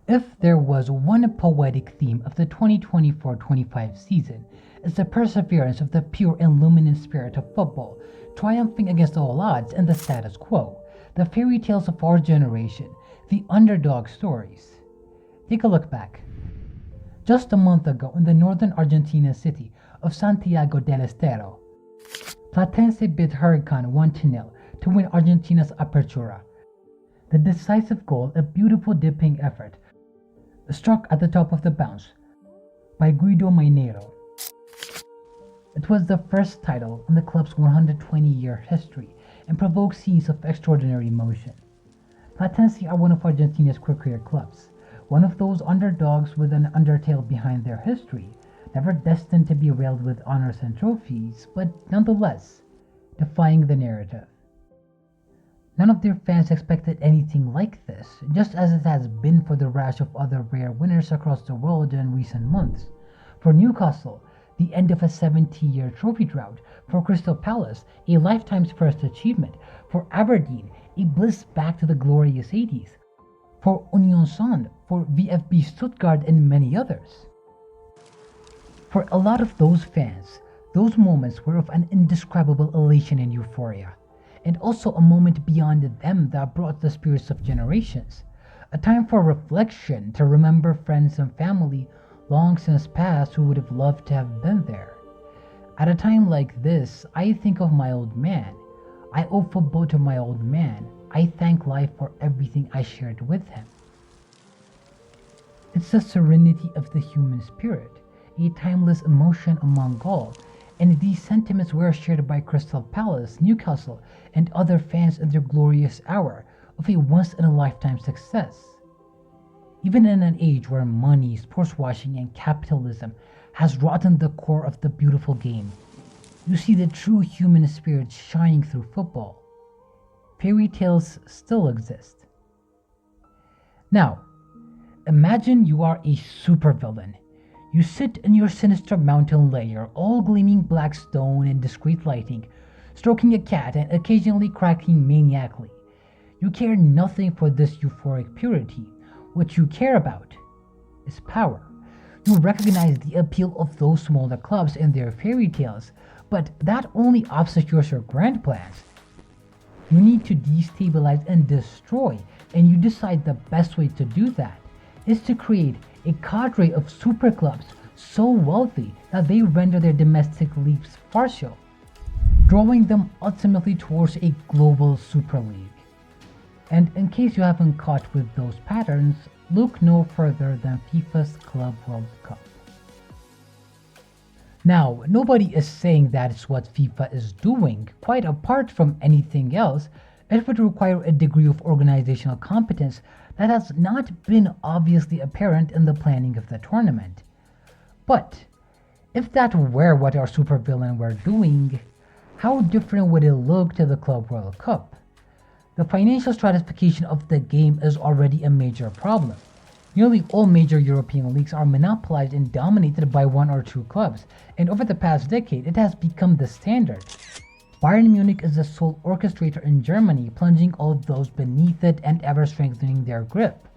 If there was one poetic theme of the 2024-25 season, it's the perseverance of the pure and luminous spirit of football, triumphing against all odds and the status quo, the fairy tales of our generation, the underdog stories. Take a look back. Just a month ago in the northern Argentina city of Santiago del Estero, Platense beat Hurricane 1-0 to win Argentina's Apertura. The decisive goal, a beautiful dipping effort, struck at the top of the bounce by Guido Mainero. It was the first title in the club's 120-year history and provoked scenes of extraordinary emotion. Platense are one of Argentina's quick-career clubs, one of those underdogs with an undertale behind their history, never destined to be railed with honors and trophies, but nonetheless defying the narrative. None of their fans expected anything like this, just as it has been for the rash of other rare winners across the world in recent months. For Newcastle, the end of a 70-year trophy drought. For Crystal Palace, a lifetime's first achievement. For Aberdeen, a bliss back to the glorious 80s. For Union Saint, for VfB Stuttgart, and many others. For a lot of those fans, those moments were of an indescribable elation and euphoria, and also a moment beyond them that brought the spirits of generations. A time for reflection, to remember friends and family long since past who would have loved to have been there. At a time like this, I think of my old man. I owe football to my old man. I thank life for everything I shared with him. It's the serenity of the human spirit, a timeless emotion among all, and these sentiments were shared by Crystal Palace, Newcastle, and other fans in their glorious hour of a once-in-a-lifetime success. Even in an age where money, sports washing, and capitalism has rotten the core of the beautiful game, you see the true human spirit shining through football. Fairy tales still exist. Now, imagine you are a supervillain. You sit in your sinister mountain lair, all gleaming black stone and discreet lighting, stroking a cat and occasionally cracking maniacally. You care nothing for this euphoric purity. What you care about is power. You recognize the appeal of those smaller clubs and their fairy tales, but that only obscures your grand plans. You need to destabilize and destroy, and you decide the best way to do that is to create a cadre of super clubs so wealthy that they render their domestic leagues partial, drawing them ultimately towards a global super league. And in case you haven't caught with those patterns, look no further than FIFA's Club World Cup. Now, nobody is saying that is what FIFA is doing. Quite apart from anything else, it would require a degree of organizational competence that has not been obviously apparent in the planning of the tournament. But if that were what our supervillain were doing, how different would it look to the Club World Cup? The financial stratification of the game is already a major problem. Nearly all major European leagues are monopolized and dominated by one or two clubs, and over the past decade it has become the standard. Bayern Munich is the sole orchestrator in Germany, plunging all of those beneath it and ever strengthening their grip.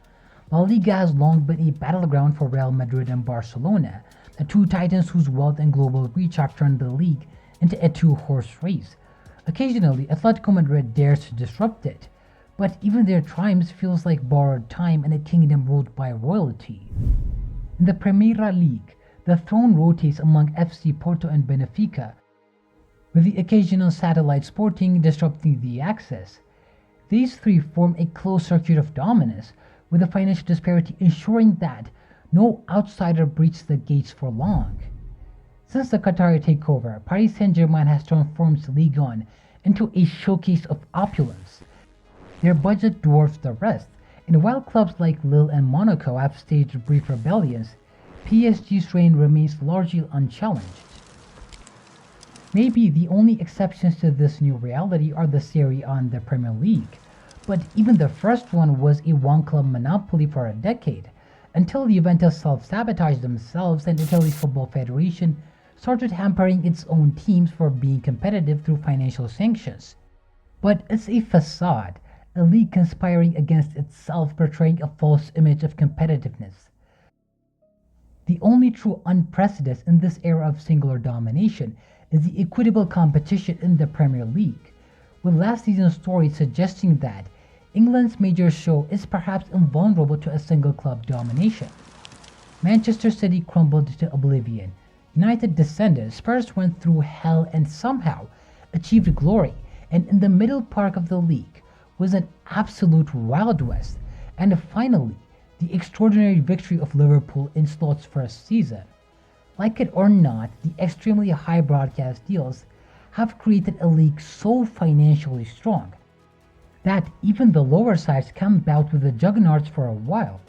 La Liga has long been a battleground for Real Madrid and Barcelona, the two titans whose wealth and global reach have turned the league into a two-horse race. Occasionally, Atletico Madrid dares to disrupt it, but even their triumphs feels like borrowed time in a kingdom ruled by royalty. In the Primeira League, the throne rotates among FC Porto and Benfica, with the occasional satellite Sporting disrupting the axis. These three form a closed circuit of dominance, with the financial disparity ensuring that no outsider breaches the gates for long. Since the Qatari takeover, Paris Saint-Germain has transformed Ligue 1 into a showcase of opulence. Their budget dwarfs the rest, and while clubs like Lille and Monaco have staged brief rebellions, PSG's reign remains largely unchallenged. Maybe the only exceptions to this new reality are the Serie A and the Premier League, but even the first one was a one-club monopoly for a decade, until Juventus self-sabotaged themselves and Italy's Football Federation started hampering its own teams for being competitive through financial sanctions. But it's a facade, a league conspiring against itself, portraying a false image of competitiveness. The only true unprecedented in this era of singular domination is the equitable competition in the Premier League, with last season's story suggesting that England's major show is perhaps invulnerable to a single club domination. Manchester City crumbled to oblivion. United descended, Spurs went through hell and somehow achieved glory, and in the middle park of the league was an absolute Wild West, and finally, the extraordinary victory of Liverpool in Slot's first season. Like it or not, the extremely high broadcast deals have created a league so financially strong that even the lower sides can bout with the juggernauts for a while.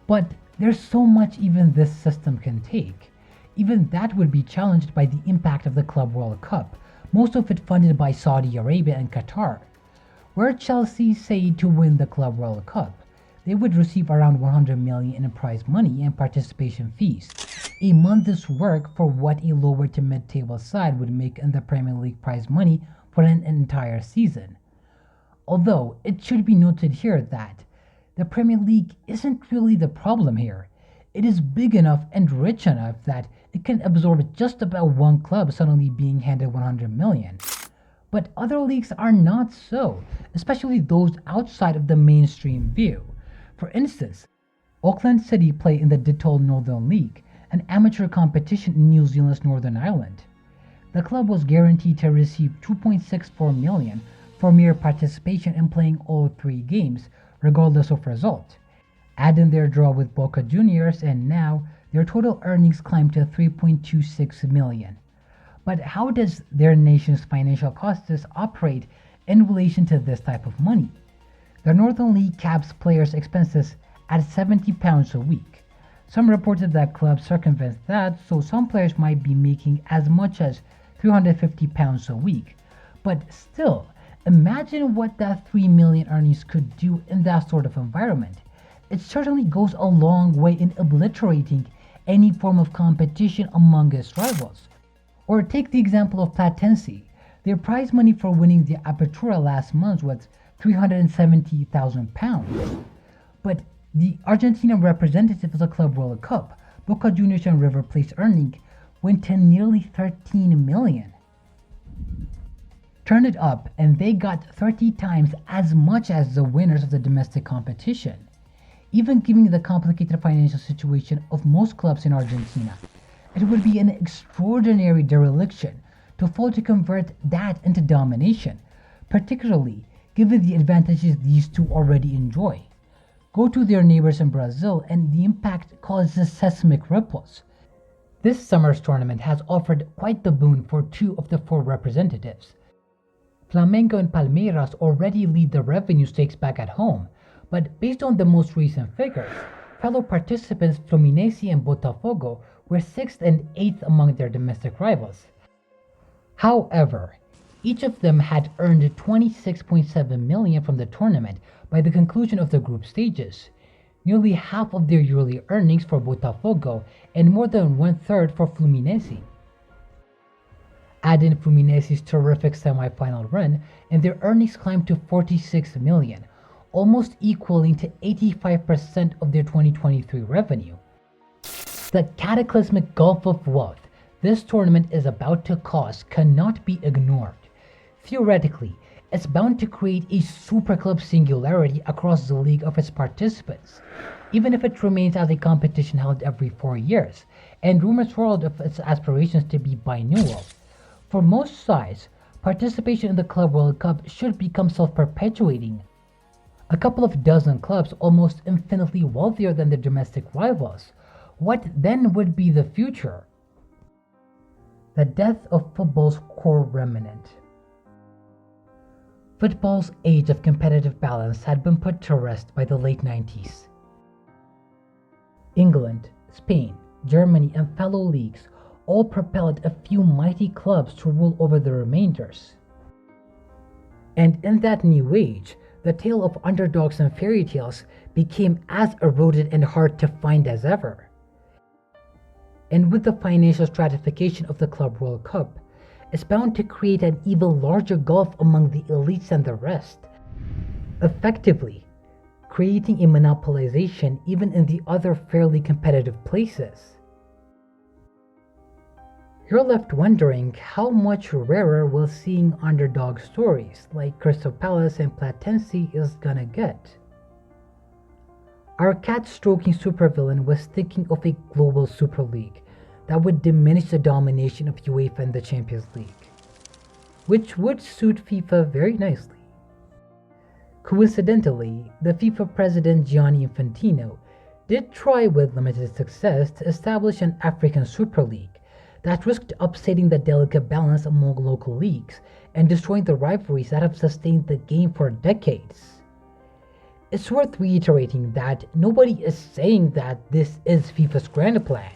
But there's so much even this system can take. Even that would be challenged by the impact of the Club World Cup, most of it funded by Saudi Arabia and Qatar. Were Chelsea, say, to win the Club World Cup, they would receive around 100 million in prize money and participation fees, a month's work for what a lower to mid-table side would make in the Premier League prize money for an entire season. Although it should be noted here that the Premier League isn't really the problem here. It is big enough and rich enough that it can absorb just about one club suddenly being handed 100 million. But other leagues are not so, especially those outside of the mainstream view. For instance, Auckland City play in the Ditol Northern League, an amateur competition in New Zealand's Northern Island. The club was guaranteed to receive 2.64 million for mere participation in playing all three games, regardless of result. Add in their draw with Boca Juniors, and now their total earnings climb to 3.26 million. But how does their nation's financial costs operate in relation to this type of money? The Northern League caps players' expenses at £70 a week. Some reported that clubs circumvent that, so some players might be making as much as £350 a week. But still, imagine what that 3 million earnings could do in that sort of environment. It certainly goes a long way in obliterating any form of competition among its rivals. Or take the example of Platense. Their prize money for winning the Apertura last month was £370,000. But the Argentine representative of the Club World Cup, Boca Juniors and River Plate's earning went to nearly 13 million. Turn it up and they got 30 times as much as the winners of the domestic competition. Even given the complicated financial situation of most clubs in Argentina, it would be an extraordinary dereliction to fail to convert that into domination, particularly given the advantages these two already enjoy. Go to their neighbors in Brazil and the impact causes seismic ripples. This summer's tournament has offered quite the boon for two of the four representatives. Flamengo and Palmeiras already lead the revenue stakes back at home, but based on the most recent figures, fellow participants Fluminense and Botafogo were 6th and 8th among their domestic rivals. However, each of them had earned 26.7 million from the tournament by the conclusion of the group stages, nearly half of their yearly earnings for Botafogo and more than 1/3 for Fluminense. Add in Fluminense's terrific semi-final run and their earnings climbed to 46 million, almost equaling to 85% of their 2023 revenue. The cataclysmic gulf of wealth this tournament is about to cause cannot be ignored. Theoretically, it's bound to create a super club singularity across the league of its participants, even if it remains as a competition held every 4 years, and rumors swirled of its aspirations to be biannual. For most sides, participation in the Club World Cup should become self-perpetuating. A couple of dozen clubs almost infinitely wealthier than their domestic rivals. What then would be the future? The death of football's core remnant. Football's age of competitive balance had been put to rest by the late 90s. England, Spain, Germany, and fellow leagues all propelled a few mighty clubs to rule over the remainders. And in that new age, the tale of underdogs and fairytales became as eroded and hard to find as ever. And with the financial stratification of the Club World Cup, is bound to create an even larger gulf among the elites and the rest, effectively creating a monopolization even in the other fairly competitive places. You're left wondering how much rarer will seeing underdog stories like Crystal Palace and Platense is gonna get. Our cat-stroking supervillain was thinking of a global Super League that would diminish the domination of UEFA and the Champions League, which would suit FIFA very nicely. Coincidentally, the FIFA president Gianni Infantino did try with limited success to establish an African Super League that risked upsetting the delicate balance among local leagues and destroying the rivalries that have sustained the game for decades. It's worth reiterating that nobody is saying that this is FIFA's grand plan.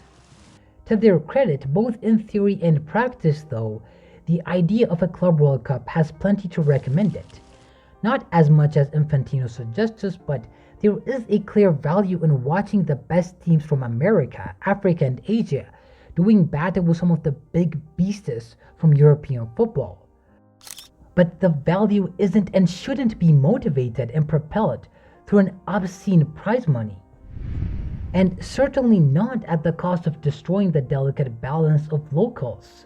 To their credit, both in theory and practice though, the idea of a Club World Cup has plenty to recommend it. Not as much as Infantino suggests, but there is a clear value in watching the best teams from America, Africa, and Asia doing battle with some of the big beasts from European football. But the value isn't and shouldn't be motivated and propelled through an obscene prize money. And certainly not at the cost of destroying the delicate balance of locals.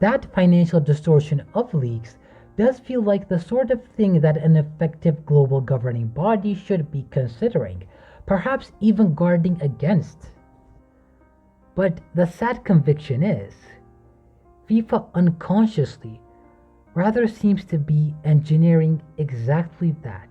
That financial distortion of leagues does feel like the sort of thing that an effective global governing body should be considering, perhaps even guarding against. But the sad conviction is, FIFA unconsciously rather seems to be engineering exactly that.